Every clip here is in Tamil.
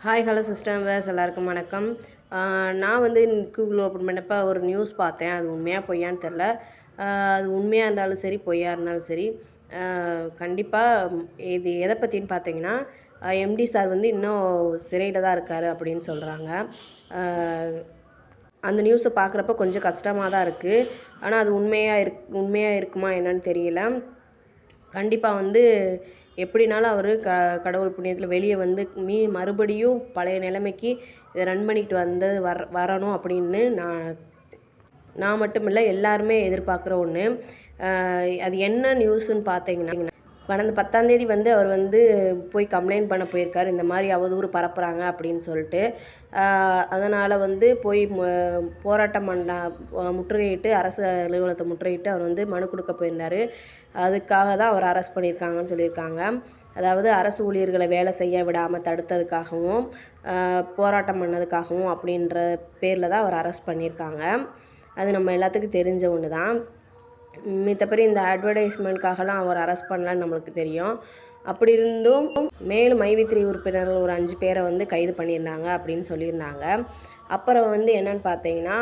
ஹாய் ஹலோ சிஸ்டம் வேஸ் எல்லாருக்கும் வணக்கம். நான் வந்து கூகுள் ஓப்பன் பண்ணப்போ ஒரு நியூஸ் பார்த்தேன். அது உண்மையாக பொய்யான்னு தெரில. அது உண்மையாக இருந்தாலும் சரி, பொய்யா இருந்தாலும் சரி, கண்டிப்பாக இது எதை பற்றின்னு பார்த்தீங்கன்னா, எம்டி சார் வந்து இன்னும் சிறையில் தான் இருக்கார் அப்படின்னு சொல்கிறாங்க. அந்த நியூஸை பார்க்குறப்ப கொஞ்சம் கஷ்டமாக தான் இருக்குது. ஆனால் அது உண்மையாக இருக்குமா என்னன்னு தெரியல. கண்டிப்பாக வந்து எப்படினாலும் அவர் கடவுள் புண்ணியத்தில் வெளியே வந்து மறுபடியும் பழைய நிலைமைக்கு இதை ரன் பண்ணிக்கிட்டு வந்து வரணும் அப்படின்னு நான் மட்டும் இல்லை, எல்லாருமே எதிர்பார்க்குற ஒன்று. அது என்ன நியூஸுன்னு பார்த்தீங்கன்னா, கடந்த 10ஆம் தேதி வந்து அவர் வந்து போய் கம்ப்ளைண்ட் பண்ண போயிருக்கார். இந்த மாதிரி அவதூறு பரப்புகிறாங்க அப்படின்னு சொல்லிட்டு. அதனால் வந்து போய் போராட்டம் முற்றுகையிட்டு அரசு அலுவலகத்தை முற்றுகையிட்டு அவர் வந்து மனு கொடுக்க போயிருந்தார். அதுக்காக தான் அவர் அரெஸ்ட் பண்ணியிருக்காங்கன்னு சொல்லியிருக்காங்க. அதாவது அரசு ஊழியர்களை வேலை செய்ய விடாமல் தடுத்ததுக்காகவும் போராட்டம் பண்ணதுக்காகவும் அப்படின்ற பேரில் தான் அவர் அரெஸ்ட் பண்ணியிருக்காங்க. அது நம்ம எல்லாத்துக்கும் தெரிஞ்ச ஒன்று தான். மித்தபடி இந்த அட்வர்டைஸ்மெண்ட்காகலாம் அவர் அரெஸ்ட் பண்ணலான்னு நம்மளுக்கு தெரியும். அப்படி இருந்தும் மேலும் மைவித்திரி உறுப்பினர்கள் ஒரு 5 பேரை வந்து கைது பண்ணியிருந்தாங்க அப்படின்னு சொல்லியிருந்தாங்க. அப்புறம் வந்து என்னென்னு பார்த்தீங்கன்னா,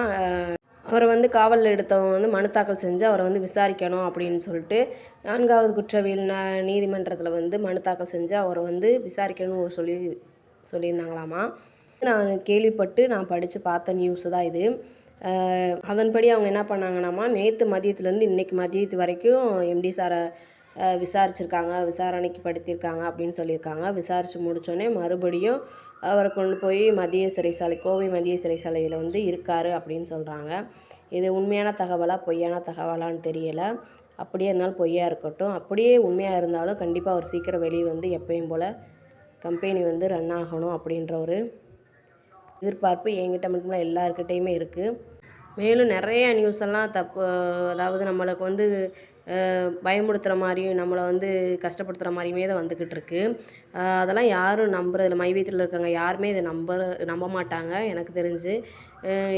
அவரை வந்து காவலில் எடுத்தவங்க வந்து மனு தாக்கல் செஞ்சு அவரை வந்து விசாரிக்கணும் அப்படின்னு சொல்லிட்டு 4வது குற்றவியல் நீதிமன்றத்தில் வந்து மனு தாக்கல் செஞ்சு அவரை வந்து விசாரிக்கணும்னு சொல்லியிருந்தாங்களாமா. நான் கேள்விப்பட்டு நான் படித்து பார்த்த நியூஸு தான் இது. அதன்படி அவங்க என்ன பண்ணாங்கன்னாமா, நேற்று மதியத்துலேருந்து இன்றைக்கி மதியத்து வரைக்கும் எம்டி சாரை விசாரிச்சிருக்காங்க, விசாரணைக்கு படுத்தியிருக்காங்க அப்படின்னு சொல்லியிருக்காங்க. விசாரித்து முடித்தோடனே மறுபடியும் அவரை கொண்டு போய் மத்திய சிறைச்சாலை, கோவை மத்திய சிறைச்சாலையில் வந்து இருக்கார் அப்படின்னு சொல்கிறாங்க. இது உண்மையான தகவலா பொய்யான தகவலான்னு தெரியலை. அப்படியே இருந்தாலும் பொய்யா இருக்கட்டும். அப்படியே உண்மையாக இருந்தாலும் கண்டிப்பாக அவர் சீக்கிரம் வெளியே வந்து எப்பயும் போல் கம்பெனி வந்து ரன் ஆகணும் அப்படின்ற ஒரு எதிர்பார்ப்பு என்கிட்ட மட்டும் இல்லை, எல்லாருக்கிட்டேயுமே இருக்குது. மேலும் நிறைய நியூஸ் எல்லாம் அதாவது நம்மளுக்கு வந்து பயமுடுத்துகிற மாதிரியும் நம்மளை வந்து கஷ்டப்படுத்துகிற மாதிரியுமே தான் வந்துக்கிட்டு இருக்குது. அதெல்லாம் யாரும் நம்புறதில்ல. மைவீத்தியில் இருக்கவங்க யாருமே இதை நம்ப மாட்டாங்க எனக்கு தெரிஞ்சு.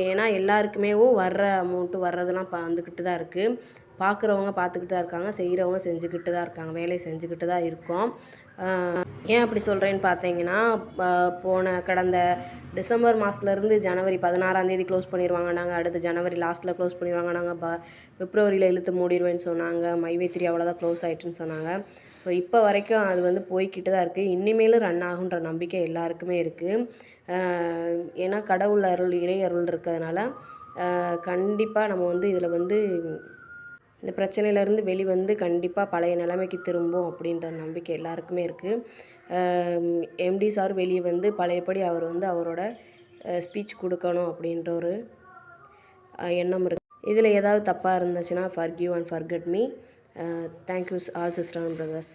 ஏன்னா எல்லாருக்குமே வர்ற அமௌண்ட்டு வர்றதெல்லாம் வந்துக்கிட்டு தான் இருக்குது. பார்க்குறவங்க பார்த்துக்கிட்டு தான் இருக்காங்க, செய்கிறவங்க செஞ்சுக்கிட்டு தான் இருக்காங்க, வேலையை செஞ்சுக்கிட்டு தான் இருக்கோம். ஏன் அப்படி சொல்கிறேன்னு பார்த்தீங்கன்னா, கடந்த டிசம்பர் மாதத்துலேருந்து ஜனவரி 16ஆம் தேதி க்ளோஸ் பண்ணிடுவாங்கன்னாங்க. அடுத்து ஜனவரி லாஸ்ட்டில் க்ளோஸ் பண்ணிடுவாங்கன்னாங்க. பிப்ரவரியில் இழுத்து மூடிடுவேன்னு சொன்னாங்க. மைவித்திரி அவ்வளோதான் க்ளோஸ் ஆகிடுச்சுன்னு சொன்னாங்க. ஸோ இப்போ வரைக்கும் அது வந்து போய்கிட்டு தான் இருக்குது. இனிமேலும் ரன் ஆகுன்ற நம்பிக்கை எல்லாருக்குமே இருக்குது. ஏன்னா கடவுள் அருள், இறை அருள் இருக்கிறதுனால கண்டிப்பாக நம்ம வந்து இதில் வந்து இந்த பிரச்சனையிலேருந்து வெளிவந்து கண்டிப்பாக பழைய நிலைமைக்கு திரும்பும் அப்படின்ற நம்பிக்கை எல்லாருக்குமே இருக்குது. எம்டி சார் வெளியே வந்து பழையபடி அவர் வந்து அவரோட ஸ்பீச் கொடுக்கணும் அப்படின்ற ஒரு எண்ணம் இருக்குது. இதில் ஏதாவது தப்பாக இருந்துச்சுன்னா forgive and forget me. Thank you all sister and brothers.